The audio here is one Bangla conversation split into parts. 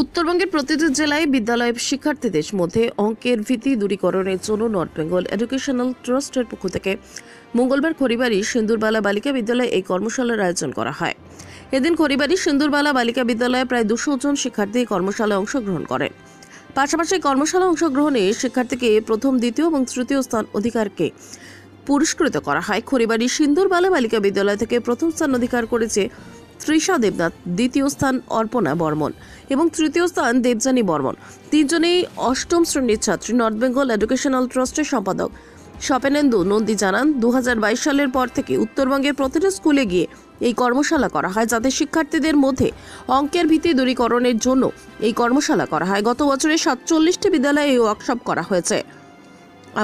উত্তরবঙ্গের প্রতিটি জেলায় বিদ্যালয়ের শিক্ষার্থীদের মধ্যে অঙ্কের ভীতি দূরীকরণের জন্য নর্থ বেঙ্গল এডুকেশনাল ট্রাস্টের পক্ষ থেকে মঙ্গলবার খড়িবাড়ি সিন্দুরবালা বালিকা বিদ্যালয়ে এই কর্মশালার আয়োজন করা হয়। এদিন খড়িবাড়ি সিন্দুরবালা বালিকা বিদ্যালয়ে প্রায় 200 জন শিক্ষার্থী কর্মশালায় অংশগ্রহণ করেন। পাশাপাশি কর্মশালা অংশগ্রহণে শিক্ষার্থীকে প্রথম, দ্বিতীয় এবং তৃতীয় স্থান অধিকারকে পুরস্কৃত করা হয়। খড়িবাড়ি সিন্দুরবালা বালিকা বিদ্যালয় থেকে প্রথম স্থান অধিকার করেছে তৃষা দেবনাথ, দ্বিতীয় স্থান অর্পণা বর্মন এবং তৃতীয় স্থান দেবযানী বর্মন। তিনজনেই অষ্টম শ্রেণীর ছাত্রী। নর্থ বেঙ্গল এডুকেশনাল ট্রাস্টের সম্পাদক স্বপনেন্দু নন্দী জানান, 2022 সালের পর থেকে উত্তরবঙ্গের প্রতিটি স্কুলে গিয়ে এই কর্মশালা করা হয়, যাতে শিক্ষার্থীদের মধ্যে অঙ্কের ভীতি দূরীকরণের জন্য এই কর্মশালা করা হয়। গত বছরে 47টি বিদ্যালয়ে এই ওয়ার্কশপ করা হয়েছে।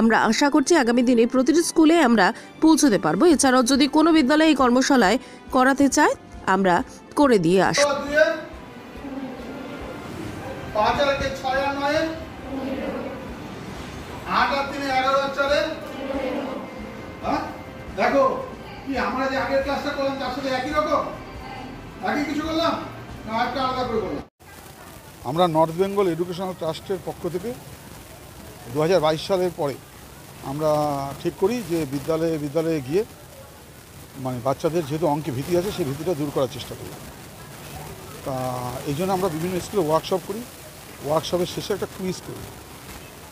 আমরা আশা করছি আগামী দিনে প্রতিটি স্কুলে আমরা পৌঁছতে পারবো। এছাড়াও যদি কোনো বিদ্যালয়ে এই কর্মশালায় করাতে চায়, আমরা করে দিয়ে আসব। দেখো কি আমরা যে আগের ক্লাসটা করলাম তার সাথে একই রকম একই কিছু করলাম না একটা আলাদা করে করলাম। আমরা নর্থ বেঙ্গল এডুকেশনাল ট্রাস্টের পক্ষ থেকে 2022 সালের পরে আমরা ঠিক করি যে বিদ্যালয়ে গিয়ে মানে বাচ্চাদের যেহেতু অঙ্কে ভীতি আছে সেই ভীতিটা দূর করার চেষ্টা করি। তা এই জন্য আমরা বিভিন্ন স্কুলে ওয়ার্কশপ করি। ওয়ার্কশপের শেষে একটা কুইজ করি।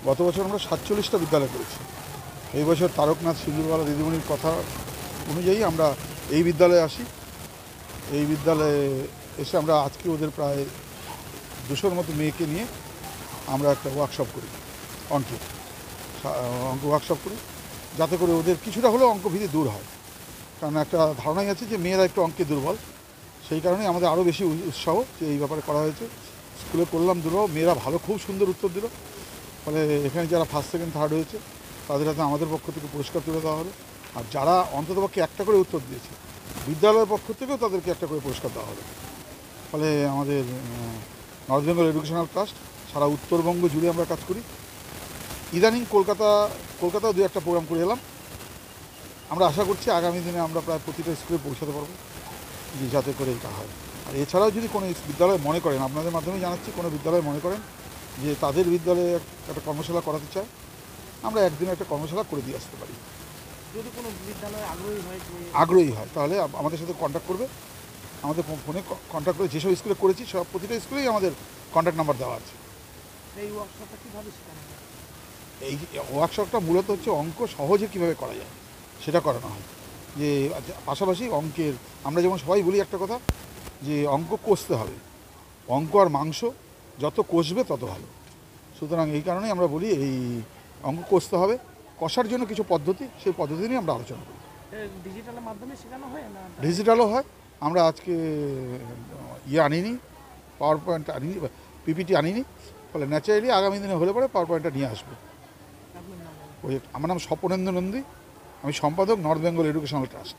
গত বছর আমরা 47টা বিদ্যালয় করেছি। এই বছর তারকনাথ সিন্দুরবালা দিদিমণির কথা অনুযায়ী আমরা এই বিদ্যালয়ে আসি। এই বিদ্যালয়ে এসে আমরা আজকে ওদের প্রায় 200-র মতো মেয়েকে নিয়ে আমরা একটা ওয়ার্কশপ করি, অঙ্ক ওয়ার্কশপ করি, যাতে করে ওদের কিছুটা হলেও অঙ্ক ভীতি দূর হয়। কারণ একটা ধারণাই আছে যে মেয়েরা একটু অঙ্কে দুর্বল, সেই কারণে আমাদের আরও বেশি উৎসাহ যে এই ব্যাপারে করা হয়েছে। স্কুলে করলাম দুটো, মেয়েরা ভালো খুব সুন্দর উত্তর দিল। ফলে এখানে যারা ফার্স্ট, সেকেন্ড, থার্ড হয়েছে তাদের হাতে আমাদের পক্ষ থেকে পুরস্কার তুলে দেওয়া হলো। আর যারা অন্ততপক্ষে একটা করে উত্তর দিয়েছে বিদ্যালয়ের পক্ষ থেকেও তাদেরকে একটা করে পুরস্কার দেওয়া হলো। ফলে আমাদের নর্থ বেঙ্গল এডুকেশনাল ট্রাস্ট সারা উত্তরবঙ্গ জুড়ে আমরা কাজ করি। ইদানিং কলকাতাও 2-1টা প্রোগ্রাম করে এলাম। আমরা আশা করছি আগামী দিনে আমরা প্রায় প্রতিটা স্কুলে পৌঁছাতে পারবো, যে যাতে করে এটা হয়। আর এছাড়াও যদি কোনো বিদ্যালয় মনে করেন, আপনাদের মাধ্যমে জানাচ্ছি, কোনো বিদ্যালয় মনে করেন যে তাদের বিদ্যালয়ে একটা কর্মশালা করাতে চায়, আমরা একদিনে একটা কর্মশালা করে দিয়ে আসতে পারি। যদি কোনো বিদ্যালয় আগ্রহী হয় তাহলে আমাদের সাথে কন্ট্যাক্ট করবে। আমাদের ফোনে কন্ট্যাক্ট করে যেসব স্কুলে করেছি সব প্রতিটা স্কুলেই আমাদের কন্ট্যাক্ট নাম্বার দেওয়া আছে। এই ওয়ার্কশপটা কীভাবে শেখানো হয়? এই ওয়ার্কশপটা মূলত হচ্ছে অঙ্ক সহজে কীভাবে করা যায় সেটা করানো হয়। যে পাশাপাশি অঙ্কের আমরা যেমন সবাই বলি একটা কথা, যে অঙ্ক কষতে হবে। অঙ্ক আর মাংস যত কষবে তত ভালো। সুতরাং এই কারণেই আমরা বলি এই অঙ্ক কষতে হবে। কষার জন্য কিছু পদ্ধতি, সেই পদ্ধতি নিয়ে আমরা আলোচনা করি। ডিজিটালের মাধ্যমে শেখানো হয় না? ডিজিটালও হয়। আমরা আজকে আনিনি, পাওয়ার পয়েন্ট আনিনি, পিপিটি আনিনি। ফলে ন্যাচারালি আগামী দিনে হলে পরে পাওয়ার পয়েন্টটা নিয়ে আসবো। আমার নাম স্বপনেন্দু নন্দী, আমি সম্পাদক নর্থ বেঙ্গল এডুকেশনাল ট্রাস্ট।